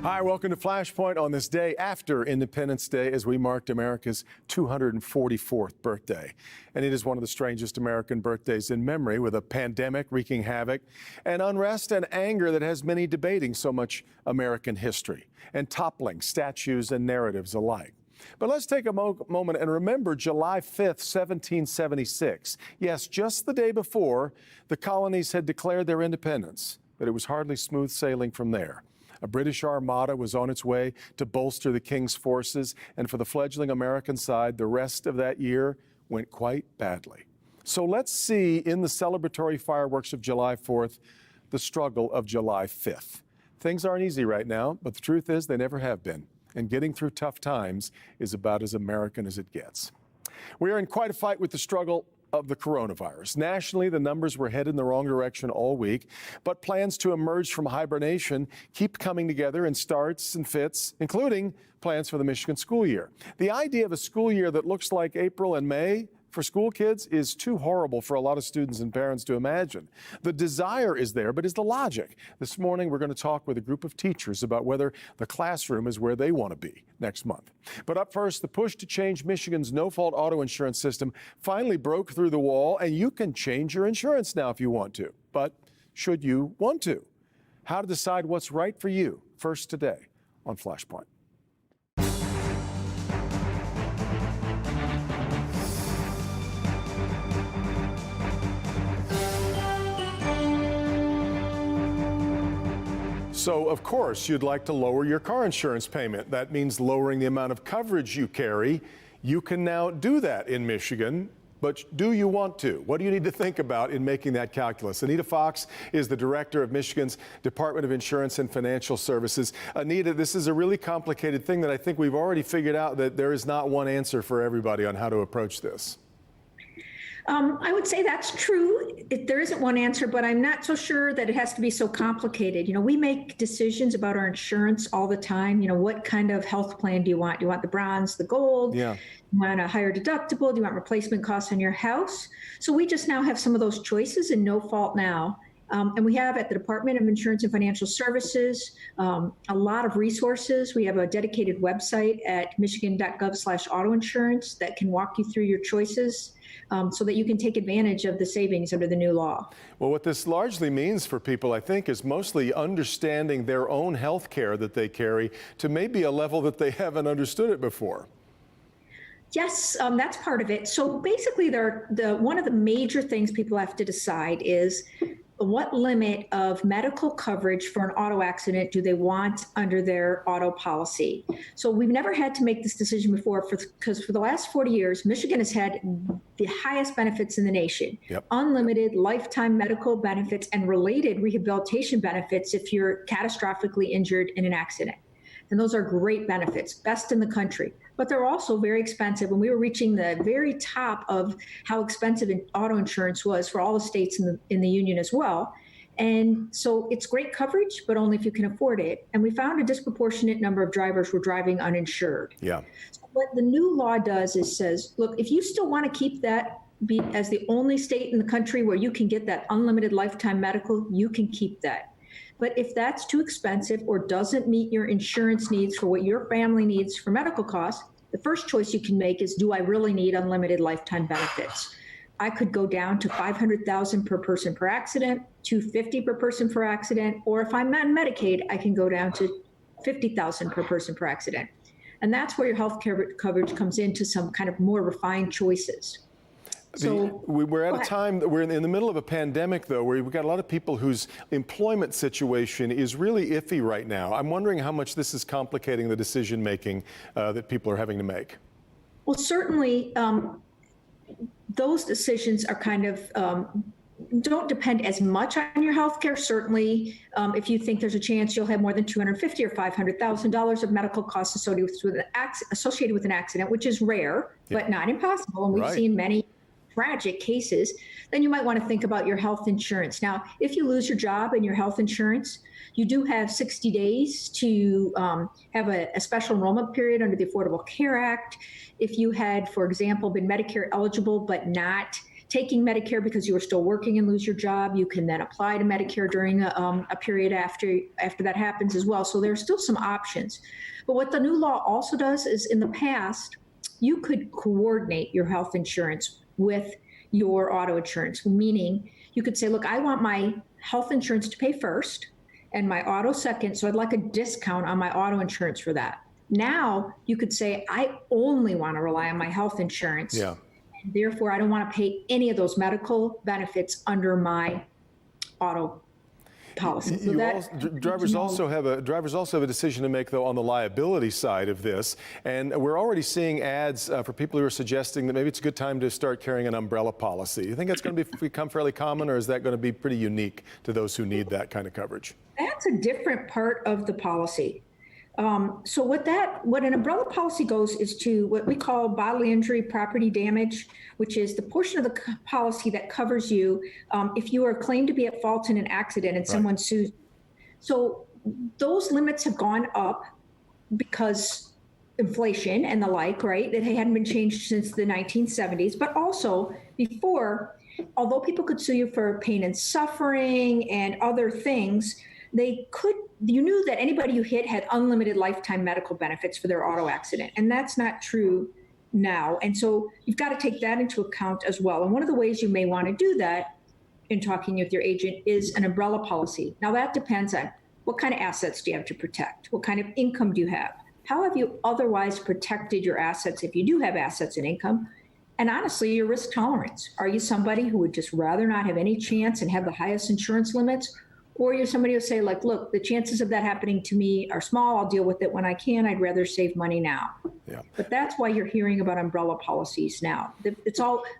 Hi, welcome to Flashpoint on this day after Independence Day as we marked America's 244th birthday. And it is one of the strangest American birthdays in memory, with a pandemic wreaking havoc and unrest and anger that has many debating so much American history and toppling statues and narratives alike. But let's take a moment and remember July 5th, 1776. Yes, just the day before, the colonies had declared their independence, but it was hardly smooth sailing from there. A British armada was on its way to bolster the King's forces, and for the fledgling American side, the rest of that year went quite badly. So let's see in the celebratory fireworks of July 4th, the struggle of July 5th. Things aren't easy right now, but the truth is they never have been. And getting through tough times is about as American as it gets. We are in quite a fight with the struggle of the coronavirus. Nationally, the numbers were headed in the wrong direction all week, but plans to emerge from hibernation keep coming together in starts and fits, including plans for the Michigan school year. The idea of a school year that looks like April and May for school kids is too horrible for a lot of students and parents to imagine. The desire is there, but is the logic? This morning, we're going to talk with a group of teachers about whether the classroom is where they want to be next month. But up first, the push to change Michigan's no-fault auto insurance system finally broke through the wall, and you can change your insurance now if you want to. But should you want to? How to decide what's right for you, first today on Flashpoint. So, of course, you'd like to lower your car insurance payment. That means lowering the amount of coverage you carry. You can now do that in Michigan, but do you want to? What do you need to think about in making that calculus? Anita Fox is the director of Michigan's Department of Insurance and Financial Services. Anita, this is a really complicated thing that I think we've already figured out that there is not one answer for everybody on how to approach this. I would say that's true. There isn't one answer, but I'm not so sure that it has to be so complicated. You know, we make decisions about our insurance all the time. You know, what kind of health plan do you want? Do you want the bronze, the gold? Yeah. Do you want a higher deductible? Do you want replacement costs on your house? So we just now have some of those choices in No Fault Now. And we have at the Department of Insurance and Financial Services a lot of resources. We have a dedicated website at michigan.gov/auto insurance that can walk you through your choices so that you can take advantage of the savings under the new law. Well, what this largely means for people, I think, is mostly understanding their own health care that they carry to maybe a level that they haven't understood it before. Yes, that's part of it. So basically, one of the major things people have to decide is what limit of medical coverage for an auto accident do they want under their auto policy? So we've never had to make this decision before because for the last 40 years, Michigan has had the highest benefits in the nation. Yep. Unlimited lifetime medical benefits and related rehabilitation benefits if you're catastrophically injured in an accident. And those are great benefits, best in the country. But they're also very expensive. And we were reaching the very top of how expensive auto insurance was for all the states in the union as well. And so it's great coverage, but only if you can afford it. And we found a disproportionate number of drivers were driving uninsured. Yeah. So what the new law does is says, look, if you still want to keep that as the only state in the country where you can get that unlimited lifetime medical, you can keep that. But if that's too expensive or doesn't meet your insurance needs for what your family needs for medical costs, the first choice you can make is, do I really need unlimited lifetime benefits? I could go down to $500,000 per person per accident, $250,000 per person per accident, or if I'm on Medicaid, I can go down to $50,000 per person per accident. And that's where your health care coverage comes into some kind of more refined choices. So we're at a time that we're in the middle of a pandemic, though, where we've got a lot of people whose employment situation is really iffy right now. I'm wondering how much this is complicating the decision making that people are having to make. Well, certainly those decisions are kind of don't depend as much on your health care. Certainly, if you think there's a chance you'll have more than $250,000 or $500,000 of medical costs associated with an accident, which is rare, but not impossible. And we've seen many tragic cases, then you might want to think about your health insurance. Now, if you lose your job and your health insurance, you do have 60 days to have a special enrollment period under the Affordable Care Act. If you had, for example, been Medicare eligible but not taking Medicare because you are still working and lose your job, you can then apply to Medicare during a period after that happens as well. So there are still some options. But what the new law also does is, in the past, you could coordinate your health insurance with your auto insurance, meaning you could say, look, I want my health insurance to pay first and my auto second, so I'd like a discount on my auto insurance for that. Now you could say, I only want to rely on my health insurance. Yeah. And therefore, I don't want to pay any of those medical benefits under my auto policy. So drivers also have a decision to make, though, on the liability side of this. And we're already seeing ads for people who are suggesting that maybe it's a good time to start carrying an umbrella policy. You think that's going to become fairly common, or is that going to be pretty unique to those who need that kind of coverage? That's a different part of the policy. So what an umbrella policy goes is to what we call bodily injury, property damage, which is the portion of the policy that covers you if you are claimed to be at fault in an accident and someone sues. So those limits have gone up because inflation and the like, right? That hadn't been changed since the 1970s, but also before, although people could sue you for pain and suffering and other things, you knew that anybody you hit had unlimited lifetime medical benefits for their auto accident. And that's not true now. And so you've got to take that into account as well. And one of the ways you may want to do that in talking with your agent is an umbrella policy. Now that depends on what kind of assets do you have to protect? What kind of income do you have? How have you otherwise protected your assets if you do have assets and income? And honestly, your risk tolerance. Are you somebody who would just rather not have any chance and have the highest insurance limits? Or you're somebody who'll say, like, look, the chances of that happening to me are small. I'll deal with it when I can. I'd rather save money now. Yeah. But that's why you're hearing about umbrella policies now.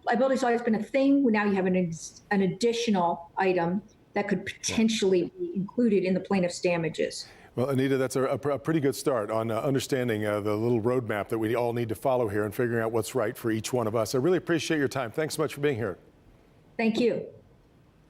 Liability's always been a thing. Now you have an additional item that could potentially be included in the plaintiff's damages. Well, Anita, that's a pretty good start on understanding the little roadmap that we all need to follow here and figuring out what's right for each one of us. I really appreciate your time. Thanks so much for being here. Thank you.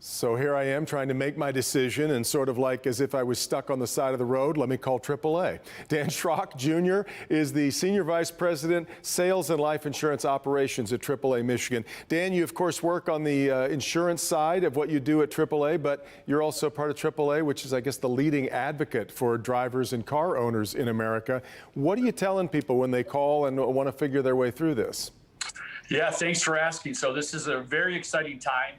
So here I am trying to make my decision, and sort of like as if I was stuck on the side of the road, let me call AAA. Dan Schrock Jr. is the Senior Vice President, Sales and Life Insurance Operations at AAA Michigan. Dan, you of course work on the insurance side of what you do at AAA, but you're also part of AAA, which is, I guess, the leading advocate for drivers and car owners in America. What are you telling people when they call and want to figure their way through this? Yeah, thanks for asking. So this is a very exciting time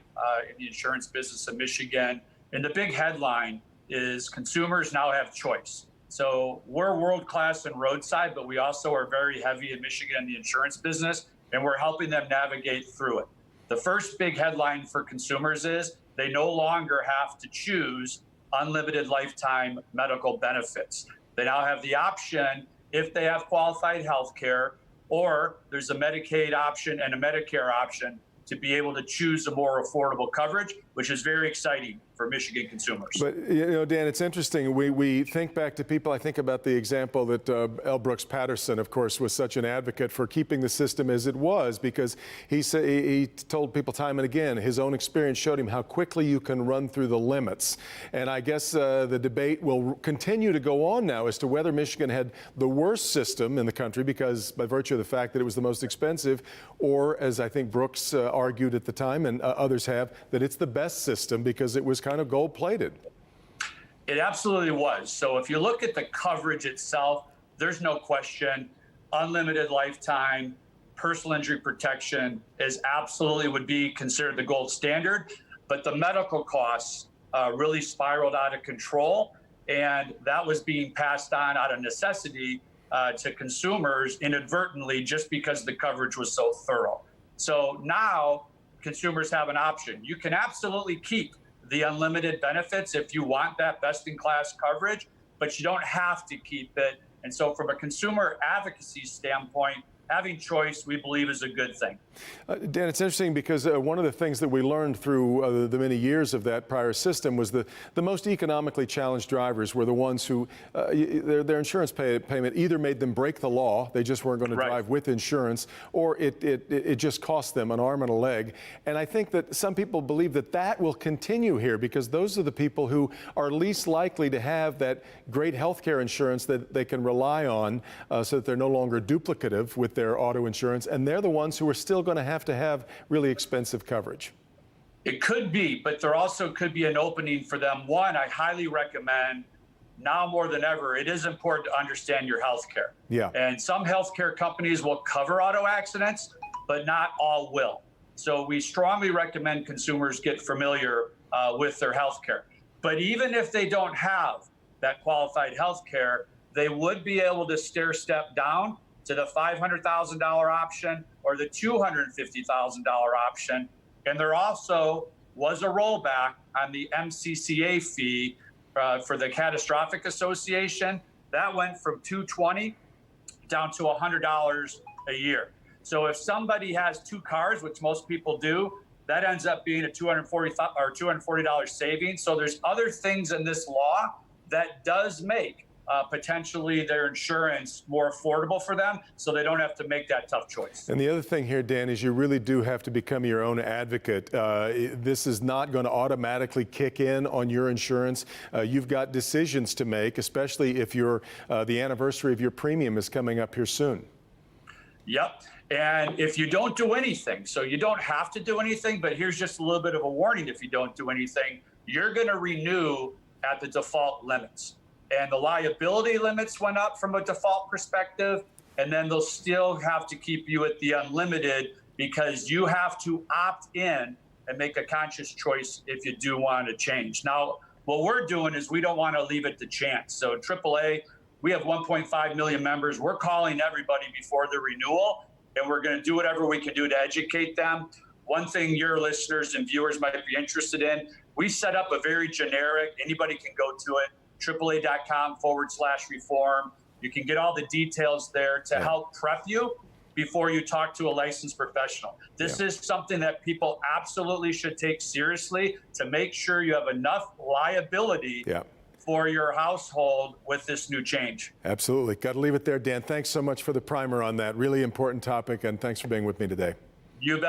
in the insurance business of Michigan. And the big headline is consumers now have choice. So we're world-class in roadside, but we also are very heavy in Michigan in the insurance business, and we're helping them navigate through it. The first big headline for consumers is they no longer have to choose unlimited lifetime medical benefits. They now have the option, if they have qualified health care, or there's a Medicaid option and a Medicare option, to be able to choose a more affordable coverage, which is very exciting for Michigan consumers. But, you know, Dan, it's interesting. We think back to people. I think about the example that L. Brooks Patterson, of course, was such an advocate for keeping the system as it was, because he told people time and again, his own experience showed him how quickly you can run through the limits. And I guess the debate will continue to go on now as to whether Michigan had the worst system in the country, because by virtue of the fact that it was the most expensive, or as I think Brooks argued at the time, and others have, that it's the best system because it was kind of gold-plated. It absolutely was. So if you look at the coverage itself, there's no question, unlimited lifetime personal injury protection is absolutely would be considered the gold standard. But the medical costs really spiraled out of control, and that was being passed on out of necessity to consumers inadvertently, just because the coverage was so thorough. So now consumers have an option. You can absolutely keep the unlimited benefits if you want that best-in-class coverage, but you don't have to keep it. And so from a consumer advocacy standpoint, having choice, we believe, is a good thing. Dan, it's interesting because one of the things that we learned through the many years of that prior system was the most economically challenged drivers were the ones who their insurance payment either made them break the law, they just weren't going to drive with insurance, or it just cost them an arm and a leg. And I think that some people believe that that will continue here, because those are the people who are least likely to have that great health care insurance that they can rely on so that they're no longer duplicative with their auto insurance, and they're the ones who are still going to have really expensive coverage. It could be, but there also could be an opening for them. One, I highly recommend, now more than ever, it is important to understand your health care. Yeah. And some healthcare companies will cover auto accidents, but not all will. So we strongly recommend consumers get familiar with their health care. But even if they don't have that qualified health care, they would be able to stair step down to the $500,000 option or the $250,000 option. And there also was a rollback on the MCCA fee for the Catastrophic Association. That went from $220 down to $100 a year. So if somebody has two cars, which most people do, that ends up being a $240 savings. So there's other things in this law that does make potentially their insurance more affordable for them, so they don't have to make that tough choice. And the other thing here, Dan, is you really do have to become your own advocate. This is not going to automatically kick in on your insurance. You've got decisions to make, especially if the anniversary of your premium is coming up here soon. Yep. And if you don't do anything, so you don't have to do anything, but here's just a little bit of a warning. If you don't do anything, you're going to renew at the default limits. And the liability limits went up from a default perspective, and then they'll still have to keep you at the unlimited because you have to opt in and make a conscious choice if you do want to change. Now, what we're doing is we don't want to leave it to chance. So AAA, we have 1.5 million members. We're calling everybody before the renewal, and we're going to do whatever we can do to educate them. One thing your listeners and viewers might be interested in, we set up a very generic, anybody can go to it, AAA.com/reform. You can get all the details there to help prep you before you talk to a licensed professional. This is something that people absolutely should take seriously to make sure you have enough liability for your household with this new change. Absolutely. Got to leave it there, Dan. Thanks so much for the primer on that. Really important topic, and thanks for being with me today. You bet.